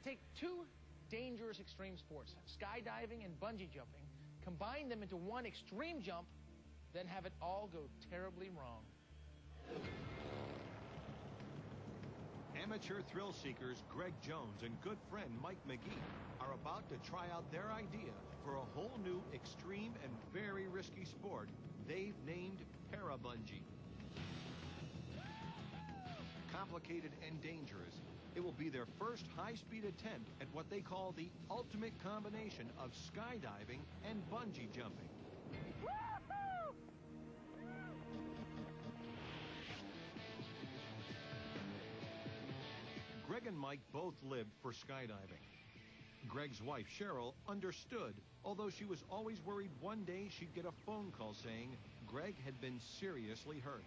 Take two dangerous extreme sports, skydiving and bungee jumping, combine them into one extreme jump, then have it all go terribly wrong. Amateur thrill seekers Greg Jones and good friend Mike McGee are about to try out their idea for a whole new extreme and very risky sport they've named Parabungee. Complicated and dangerous, it will be their first high-speed attempt at what they call the ultimate combination of skydiving and bungee jumping. Greg and Mike both lived for skydiving. Greg's wife, Cheryl, understood, although she was always worried one day she'd get a phone call saying Greg had been seriously hurt.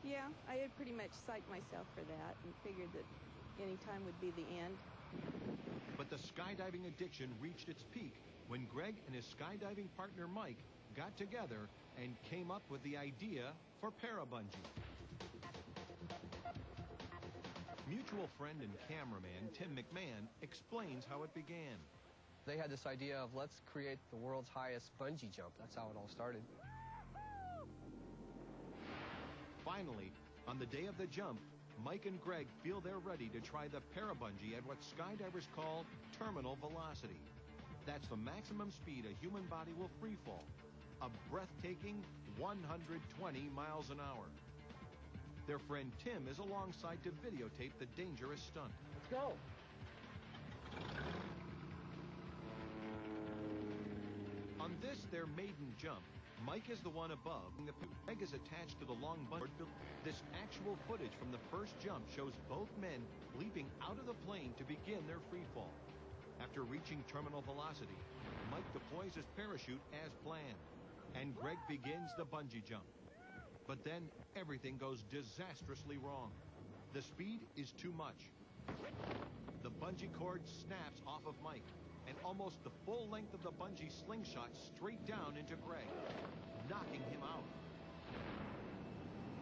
Yeah, I had pretty much psyched myself for that and figured that any time would be the end. But the skydiving addiction reached its peak when Greg and his skydiving partner Mike got together and came up with the idea for Parabungee. Mutual friend and cameraman Tim McMahon explains how it began. They had this idea of let's create the world's highest bungee jump. That's how it all started. Finally, on the day of the jump, Mike and Greg feel they're ready to try the Parabungee at what skydivers call terminal velocity. That's the maximum speed a human body will freefall, a breathtaking 120 miles an hour. Their friend Tim is alongside to videotape the dangerous stunt. Let's go. On this, their maiden jump, Mike is the one above, and the Greg is attached to the long board. This actual footage from the first jump shows both men leaping out of the plane to begin their free fall. After reaching terminal velocity, Mike deploys his parachute as planned, and Greg begins the bungee jump. But then everything goes disastrously wrong. The speed is too much. The bungee cord snaps off of Mike, and almost the full length of the bungee slingshot straight down into Greg, knocking him out.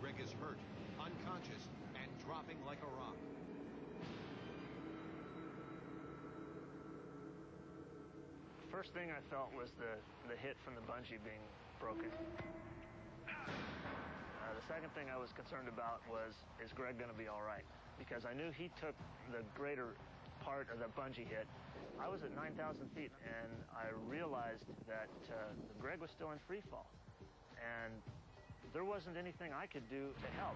Greg is hurt, unconscious, and dropping like a rock. First thing I felt was the hit from the bungee being broken. The second thing I was concerned about was, is Greg going to be all right? Because I knew he took the greater part of the bungee hit. I was at 9,000 feet, and I realized that Greg was still in free fall, and there wasn't anything I could do to help.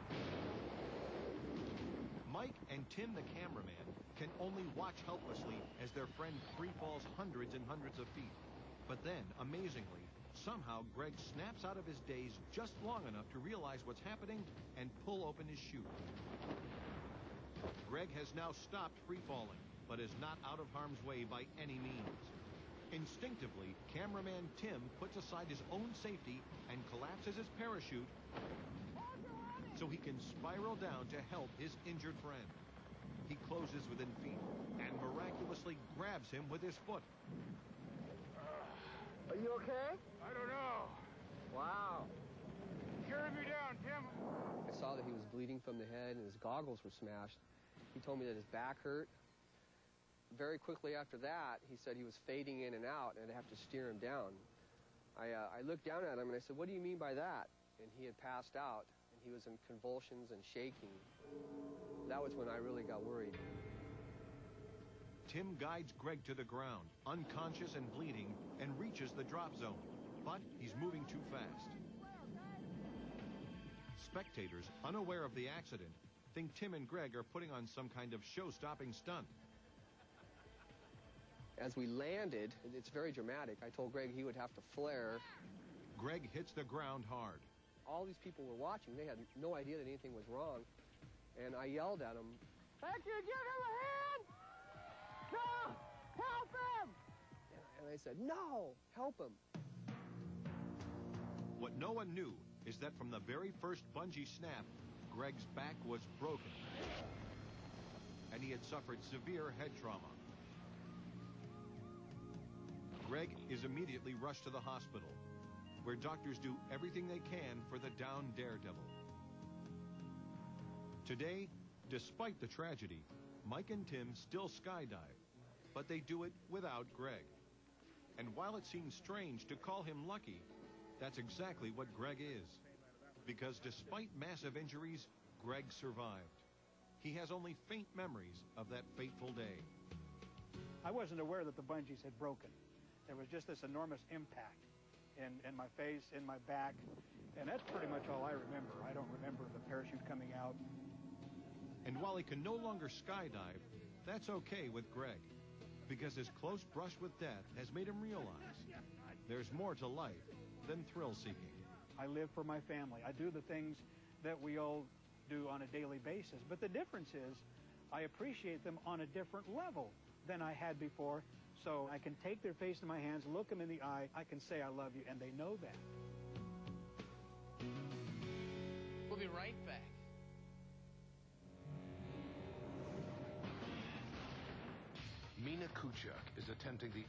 Mike and Tim, the cameraman, can only watch helplessly as their friend free falls hundreds and hundreds of feet. But then, amazingly, somehow Greg snaps out of his daze just long enough to realize what's happening and pull open his chute. Greg has now stopped free falling, but is not out of harm's way by any means. Instinctively, cameraman Tim puts aside his own safety and collapses his parachute so he can spiral down to help his injured friend. He closes within feet and miraculously grabs him with his foot. Are you okay? I don't know. Wow. Carry me down, Tim. I saw that he was bleeding from the head and his goggles were smashed. He told me that his back hurt. Very quickly after that, he said he was fading in and out and I'd have to steer him down. I looked down at him and I said, "What do you mean by that?" And he had passed out and he was in convulsions and shaking. That was when I really got worried. Tim guides Greg to the ground, unconscious and bleeding, and reaches the drop zone. But he's moving too fast. Spectators, unaware of the accident, think Tim and Greg are putting on some kind of show-stopping stunt. As we landed, it's very dramatic. I told Greg he would have to flare. Greg hits the ground hard. All these people were watching. They had no idea that anything was wrong. And I yelled at them, "Hey, can you give him a hand? No! Help him!" And I said, "No! Help him!" What no one knew is that from the very first bungee snap, Greg's back was broken, and he had suffered severe head trauma. Greg is immediately rushed to the hospital, where doctors do everything they can for the downed daredevil. Today, despite the tragedy, Mike and Tim still skydive, but they do it without Greg. And while it seems strange to call him lucky, that's exactly what Greg is. Because despite massive injuries, Greg survived. He has only faint memories of that fateful day. I wasn't aware that the bungees had broken. There was just this enormous impact in my face, in my back, and that's pretty much all I remember. I don't remember the parachute coming out. And while he can no longer skydive, that's okay with Greg, because his close brush with death has made him realize there's more to life than thrill-seeking. I live for my family. I do the things that we all do on a daily basis. But the difference is I appreciate them on a different level than I had before. So I can take their face in my hands, look them in the eye, I can say I love you, and they know that. We'll be right back. Mina Kuchak is attempting the